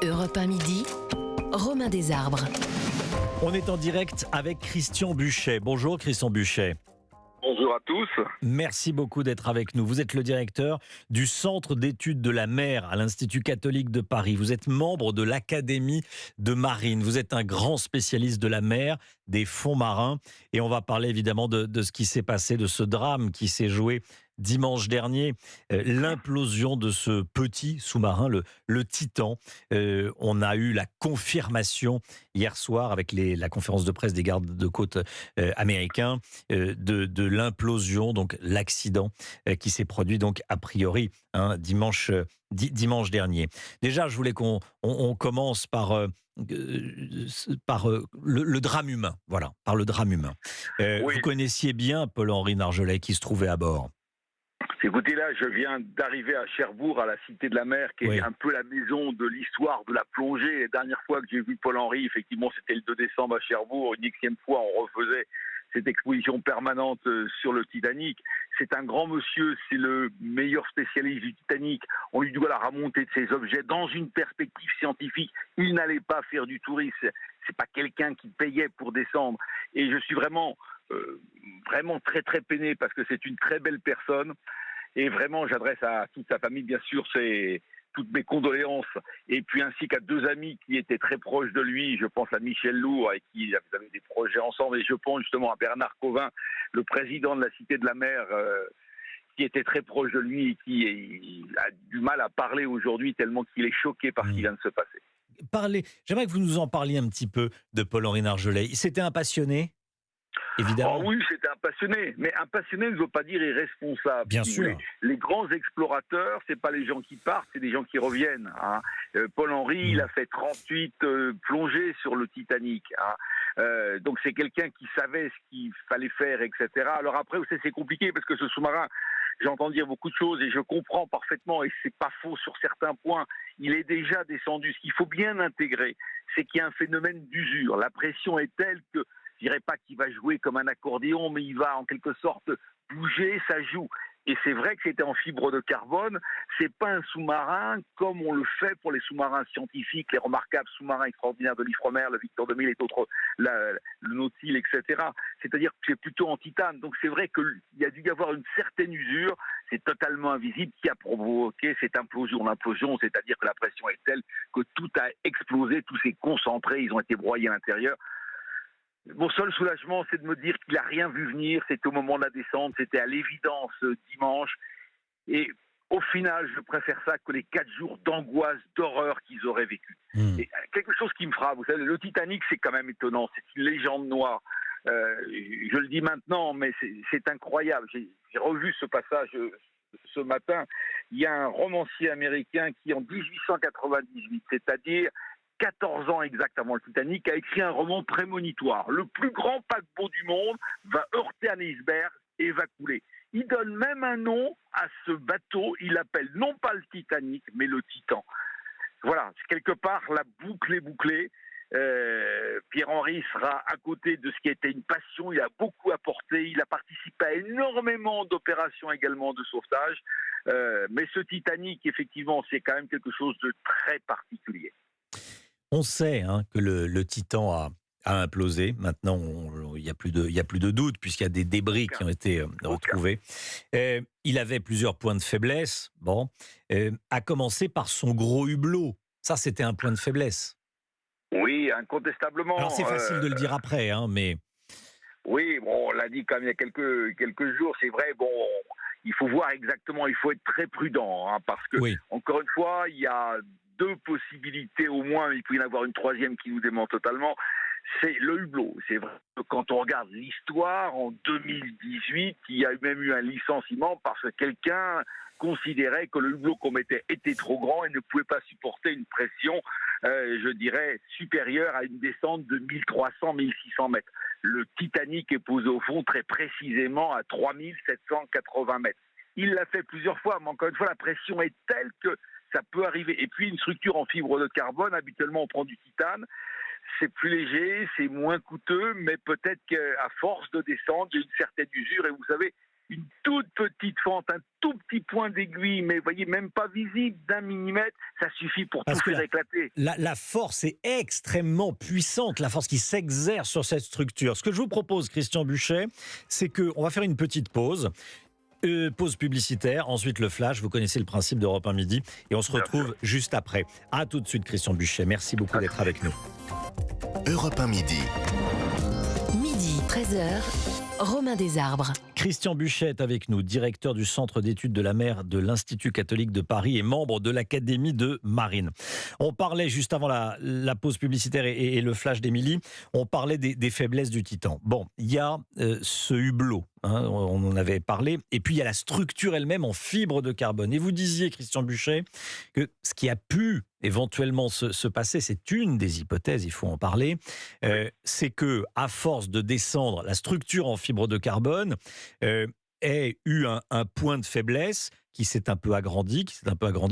Europe 1 midi, Romain Desarbres. On est en direct avec Christian Buchet. Bonjour Christian Buchet. Bonjour à tous. Merci beaucoup d'être avec nous. Vous êtes le directeur du Centre d'études de la mer à l'Institut catholique de Paris. Vous êtes membre de l'Académie de marine. Vous êtes un grand spécialiste de la mer, des fonds marins. Et on va parler évidemment de ce qui s'est passé, de ce drame qui s'est joué dimanche dernier, l'implosion de ce petit sous-marin, le Titan. On a eu la confirmation hier soir avec la conférence de presse des gardes-côtes américains de l'implosion, donc l'accident qui s'est produit donc a priori dimanche dernier. Déjà, je voulais qu'on commence par le drame humain. Voilà, par le drame humain. Oui. Vous connaissiez bien Paul-Henri Nargeolet qui se trouvait à bord. Écoutez, là, je viens d'arriver à Cherbourg, à la Cité de la Mer, qui est un peu la maison de l'histoire de la plongée. La dernière fois que j'ai vu Paul-Henri, effectivement, c'était le 2 décembre à Cherbourg. Une Xème fois, on refaisait cette exposition permanente sur le Titanic. C'est un grand monsieur, c'est le meilleur spécialiste du Titanic. On lui doit la remontée de ses objets dans une perspective scientifique. Il n'allait pas faire du tourisme. C'est pas quelqu'un qui payait pour descendre. Et je suis vraiment très très peiné parce que c'est une très belle personne. Et vraiment, j'adresse à toute sa famille, bien sûr, toutes mes condoléances. Et puis ainsi qu'à deux amis qui étaient très proches de lui. Je pense à Michel Lourd, avec qui ils avaient des projets ensemble. Et je pense justement à Bernard Covin, le président de la Cité de la Mer, qui était très proche de lui et qui a du mal à parler aujourd'hui tellement qu'il est choqué par ce qui vient de se passer. J'aimerais que vous nous en parliez un petit peu de Paul-Henri Nargeolet. C'était un passionné ? Évidemment. Oh oui, c'était un passionné. Mais un passionné ne veut pas dire irresponsable. Bien sûr. Les grands explorateurs, c'est pas les gens qui partent, c'est des gens qui reviennent. Paul-Henri, il a fait 38 plongées sur le Titanic. Donc c'est quelqu'un qui savait ce qu'il fallait faire, etc. Alors après, vous savez, c'est compliqué parce que ce sous-marin, j'entends dire beaucoup de choses et je comprends parfaitement et c'est pas faux sur certains points. Il est déjà descendu. Ce qu'il faut bien intégrer, c'est qu'il y a un phénomène d'usure. La pression est telle que je dirais pas qu'il va jouer comme un accordéon, mais il va en quelque sorte bouger, ça joue. Et c'est vrai que c'était en fibre de carbone. C'est pas un sous-marin comme on le fait pour les sous-marins scientifiques, les remarquables sous-marins extraordinaires de l'Ifremer, le Victor 2000 et d'autres, le Nautil, etc. C'est-à-dire que c'est plutôt en titane. Donc c'est vrai qu'il y a dû y avoir une certaine usure. C'est totalement invisible qui a provoqué cette implosion. L'implosion, c'est-à-dire que la pression est telle que tout a explosé, tout s'est concentré, ils ont été broyés à l'intérieur. Mon seul soulagement, c'est de me dire qu'il n'a rien vu venir. C'était au moment de la descente, c'était à l'évidence dimanche. Et au final, je préfère ça que les 4 jours d'angoisse, d'horreur qu'ils auraient vécu. Et quelque chose qui me frappe, vous savez, le Titanic, c'est quand même étonnant. C'est une légende noire. Je le dis maintenant, mais c'est incroyable. J'ai revu ce passage ce matin. Il y a un romancier américain qui, en 1898, c'est-à-dire 14 ans exactement le Titanic, a écrit un roman prémonitoire. Le plus grand paquebot du monde va heurter un iceberg et va couler. Il donne même un nom à ce bateau. Il l'appelle non pas le Titanic, mais le Titan. Voilà, quelque part, la boucle est bouclée. Pierre-Henri sera à côté de ce qui était une passion. Il a beaucoup apporté. Il a participé à énormément d'opérations également de sauvetage. Mais ce Titanic, effectivement, c'est quand même quelque chose de très particulier. On sait que le Titan a implosé. Maintenant, il n'y a plus de doute puisqu'il y a des débris qui ont été retrouvés. Il avait plusieurs points de faiblesse. À commencer par son gros hublot. Ça, c'était un point de faiblesse. Oui, incontestablement. Alors, c'est facile de le dire après, mais... Oui, on l'a dit quand même il y a quelques jours. C'est vrai, il faut voir exactement, il faut être très prudent. Parce que, encore une fois, il y a 2 possibilités au moins, il peut y en avoir une troisième qui nous dément totalement, c'est le hublot. C'est vrai que quand on regarde l'histoire, en 2018, il y a même eu un licenciement parce que quelqu'un considérait que le hublot qu'on mettait était trop grand et ne pouvait pas supporter une pression, je dirais, supérieure à une descente de 1300-1600 mètres. Le Titanic est posé au fond très précisément à 3780 mètres. Il l'a fait plusieurs fois, mais encore une fois, la pression est telle que ça peut arriver. Et puis, une structure en fibre de carbone, habituellement, on prend du titane. C'est plus léger, c'est moins coûteux, mais peut-être qu'à force de descendre, il y a une certaine usure. Et vous savez, une toute petite fente, un tout petit point d'aiguille, mais vous voyez, même pas visible, d'1 millimètre, ça suffit pour Parce tout que faire éclater. la force est extrêmement puissante, la force qui s'exerce sur cette structure. Ce que je vous propose, Christian Buchet, c'est qu'on va faire une petite pause. Pause publicitaire, ensuite le flash, vous connaissez le principe d'Europe 1 midi, et on se Bien retrouve juste après. À tout de suite, Christian Buchet, merci beaucoup d'être avec nous. Europe 1 midi. Midi, 13h, Romain Desarbres. Christian Buchet est avec nous, directeur du Centre d'études de la mer de l'Institut catholique de Paris et membre de l'Académie de Marine. On parlait juste avant la pause publicitaire et le flash d'Émilie, on parlait des faiblesses du Titan. Bon, il y a ce hublot, hein, on en avait parlé, et puis il y a la structure elle-même en fibre de carbone. Et vous disiez, Christian Buchet, que ce qui a pu éventuellement se passer, c'est une des hypothèses, il faut en parler, c'est que à force de descendre, la structure en fibre de carbone ait eu un point de faiblesse qui s'est un peu agrandi,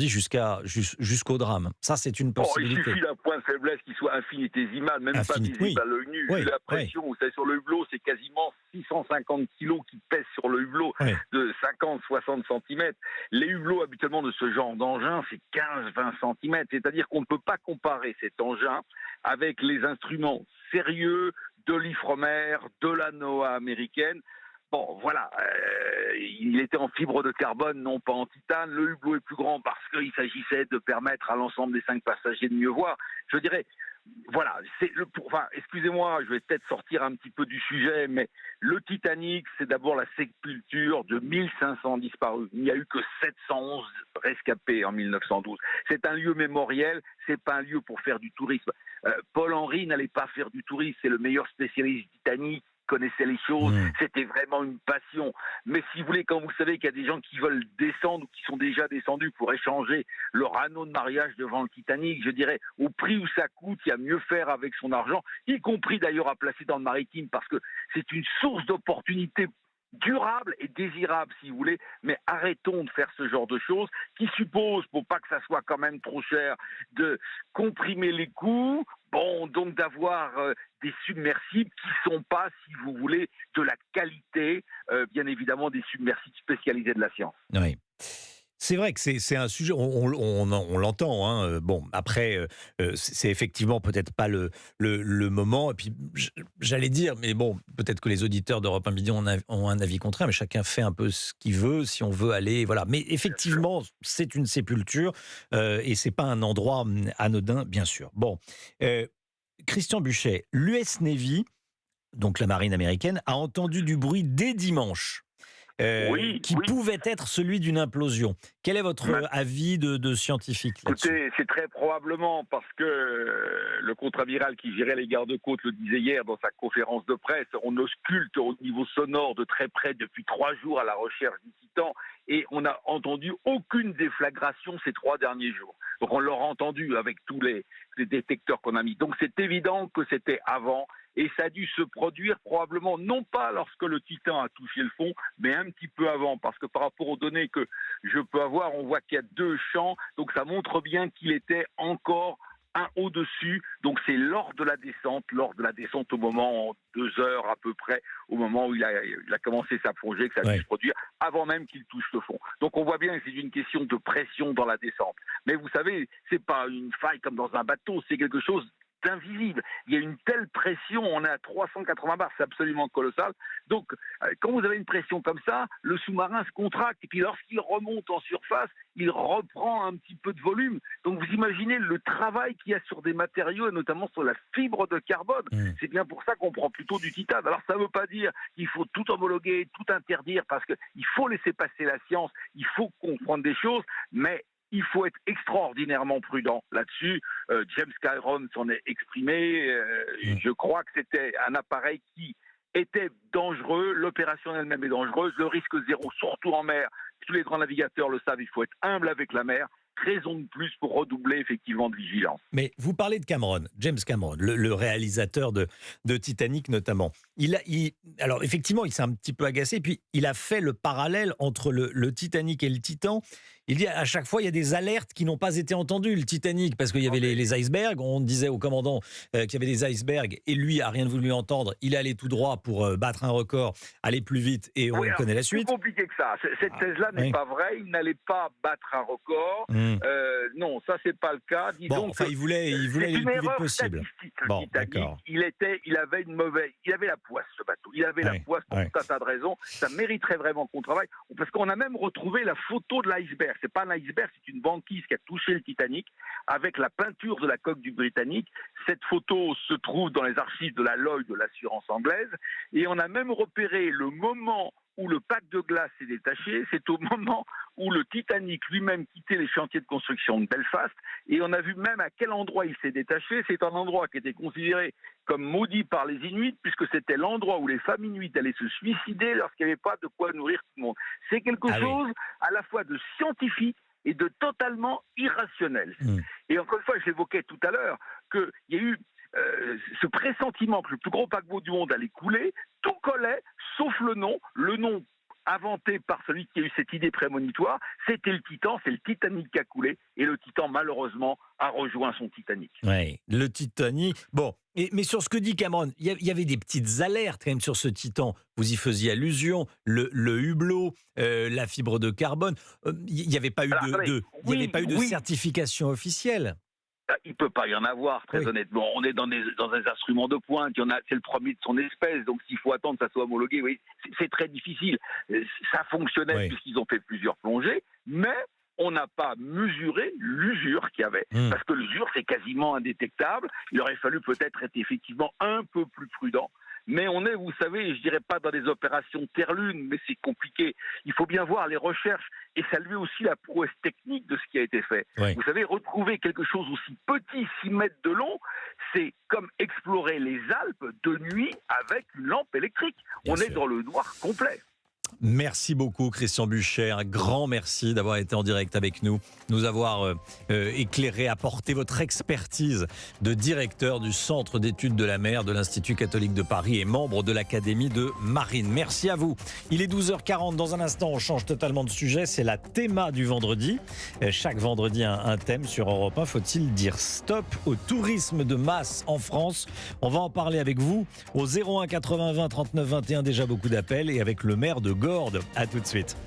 jusqu'au drame. Ça, c'est une Oh, il possibilité. suffit d'un point de faiblesse qui soit infinitésimal, même pas visible à l'œil nu. Oui, Vu la pression, vous savez, sur le hublot, c'est quasiment 650 kilos qui pèsent sur le hublot de 50-60 cm. Les hublots, habituellement, de ce genre d'engin, c'est 15-20 cm. C'est-à-dire qu'on ne peut pas comparer cet engin avec les instruments sérieux de l'Ifremer, de la NOAA américaine. Bon, voilà, il était en fibre de carbone, non pas en titane. Le hublot est plus grand parce qu'il s'agissait de permettre à l'ensemble des 5 passagers de mieux voir. Je dirais, voilà, excusez-moi, je vais peut-être sortir un petit peu du sujet, mais le Titanic, c'est d'abord la sépulture de 1500 disparus. Il n'y a eu que 711 rescapés en 1912. C'est un lieu mémoriel, c'est pas un lieu pour faire du tourisme. Paul Henry n'allait pas faire du tourisme, c'est le meilleur spécialiste du Titanic, connaissait les choses, c'était vraiment une passion. Mais si vous voulez, quand vous savez qu'il y a des gens qui veulent descendre ou qui sont déjà descendus pour échanger leur anneau de mariage devant le Titanic, je dirais, au prix où ça coûte, il y a mieux faire avec son argent, y compris d'ailleurs à placer dans le maritime, parce que c'est une source d'opportunités durable et désirable, si vous voulez, mais arrêtons de faire ce genre de choses qui suppose, pour pas que ça soit quand même trop cher, de comprimer les coûts, bon, donc d'avoir des submersibles qui sont pas, si vous voulez, de la qualité, bien évidemment, des submersibles spécialisés de la science. Oui. C'est vrai que c'est un sujet, on l'entend. Hein. Bon, après, c'est effectivement peut-être pas le moment. Et puis, j'allais dire, mais bon, peut-être que les auditeurs d'Europe 1 Midi ont un avis contraire, mais chacun fait un peu ce qu'il veut, si on veut aller. Voilà. Mais effectivement, c'est une sépulture et c'est pas un endroit anodin, bien sûr. Bon, Christian Buchet, l'US Navy, donc la marine américaine, a entendu du bruit dès dimanche. Qui pouvait être celui d'une implosion. Quel est votre avis de scientifique là-dessus ? Écoutez, c'est très probablement parce que le contre-amiral qui gérait les gardes-côtes le disait hier dans sa conférence de presse, on ausculte au niveau sonore de très près depuis 3 jours à la recherche du Titan et on n'a entendu aucune déflagration ces 3 derniers jours. Donc on l'aura entendu avec tous les détecteurs qu'on a mis. Donc c'est évident que c'était avant. Et ça a dû se produire probablement, non pas lorsque le Titan a touché le fond, mais un petit peu avant. Parce que par rapport aux données que je peux avoir, on voit qu'il y a 2 champs. Donc ça montre bien qu'il était encore un au-dessus. Donc c'est lors de la descente au moment, en 2 heures à peu près, au moment où il a commencé sa plongée, que ça a dû se produire, avant même qu'il touche le fond. Donc on voit bien que c'est une question de pression dans la descente. Mais vous savez, c'est pas une faille comme dans un bateau, c'est quelque chose d'invisible. Il y a une telle pression, on est à 380 bars, c'est absolument colossal. Donc, quand vous avez une pression comme ça, le sous-marin se contracte et puis lorsqu'il remonte en surface, il reprend un petit peu de volume. Donc, vous imaginez le travail qu'il y a sur des matériaux et notamment sur la fibre de carbone. C'est bien pour ça qu'on prend plutôt du titane. Alors, ça ne veut pas dire qu'il faut tout homologuer, tout interdire parce qu'il faut laisser passer la science, il faut comprendre des choses, mais il faut être extraordinairement prudent là-dessus. James Cameron s'en est exprimé. Je crois que c'était un appareil qui était dangereux. L'opération elle-même est dangereuse. Le risque zéro, surtout en mer. Tous les grands navigateurs le savent, il faut être humble avec la mer. Raison de plus pour redoubler effectivement de vigilance. Mais vous parlez de Cameron, James Cameron, le réalisateur de Titanic notamment. Alors effectivement, il s'est un petit peu agacé, puis il a fait le parallèle entre le Titanic et le Titan. Il dit à chaque fois, il y a des alertes qui n'ont pas été entendues. Le Titanic, parce qu'il y avait les icebergs. On disait au commandant qu'il y avait des icebergs et lui a rien voulu entendre. Il est allé tout droit pour battre un record, aller plus vite et on connaît la suite. C'est plus compliqué que ça. Cette thèse-là n'est pas vraie. Il n'allait pas battre un record. Non, ça c'est pas le cas. Disons il voulait aller le plus vite possible. Bon, d'accord. Il avait la poisse, ce bateau. Il avait la poisse pour tout un tas de raisons. Ça mériterait vraiment qu'on travaille. Parce qu'on a même retrouvé la photo de l'iceberg. C'est pas un iceberg, c'est une banquise qui a touché le Titanic avec la peinture de la coque du Britannic. Cette photo se trouve dans les archives de la Lloyd's de l'assurance anglaise. Et on a même repéré le moment où le pack de glace s'est détaché, c'est au moment où le Titanic lui-même quittait les chantiers de construction de Belfast, et on a vu même à quel endroit il s'est détaché. C'est un endroit qui était considéré comme maudit par les Inuits, puisque c'était l'endroit où les femmes Inuits allaient se suicider lorsqu'il n'y avait pas de quoi nourrir tout le monde. C'est quelque chose à la fois de scientifique et de totalement irrationnel. Et encore une fois, je l'évoquais tout à l'heure, qu'il y a eu ce pressentiment que le plus gros paquebot du monde allait couler. Tout collait, sauf le nom inventé par celui qui a eu cette idée prémonitoire, c'était le Titan, c'est le Titanic qui a coulé, et le Titan, malheureusement, a rejoint son Titanic. Oui, le Titanic. Bon, mais sur ce que dit Cameron, il y avait des petites alertes quand même sur ce Titan. Vous y faisiez allusion, le hublot, la fibre de carbone. Il n'y avait pas eu de certification officielle. Il ne peut pas y en avoir, très honnêtement. On est dans des instruments de pointe. C'est le premier de son espèce. Donc, s'il faut attendre que ça soit homologué, c'est très difficile. Ça fonctionnait puisqu'ils ont fait plusieurs plongées. Mais on n'a pas mesuré l'usure qu'il y avait. Parce que l'usure, c'est quasiment indétectable. Il aurait fallu peut-être être effectivement un peu plus prudent. Mais on est, vous savez, je dirais pas dans des opérations terre-lune, mais c'est compliqué. Il faut bien voir les recherches et saluer aussi la prouesse technique de ce qui a été fait. Vous savez, retrouver quelque chose aussi petit, 6 mètres de long, c'est comme explorer les Alpes de nuit avec une lampe électrique. On est dans le noir complet. Merci beaucoup Christian Buchet, un grand merci d'avoir été en direct avec nous, nous avoir éclairé, apporté votre expertise de directeur du Centre d'études de la mer de l'Institut catholique de Paris et membre de l'Académie de marine. Merci à vous. Il est 12h40, dans un instant on change totalement de sujet, c'est la théma du vendredi. Chaque vendredi un thème sur Europe 1, faut-il dire stop au tourisme de masse en France? On va en parler avec vous au 01 80 20 39 21, déjà beaucoup d'appels, et avec le maire de Gordes. À tout de suite.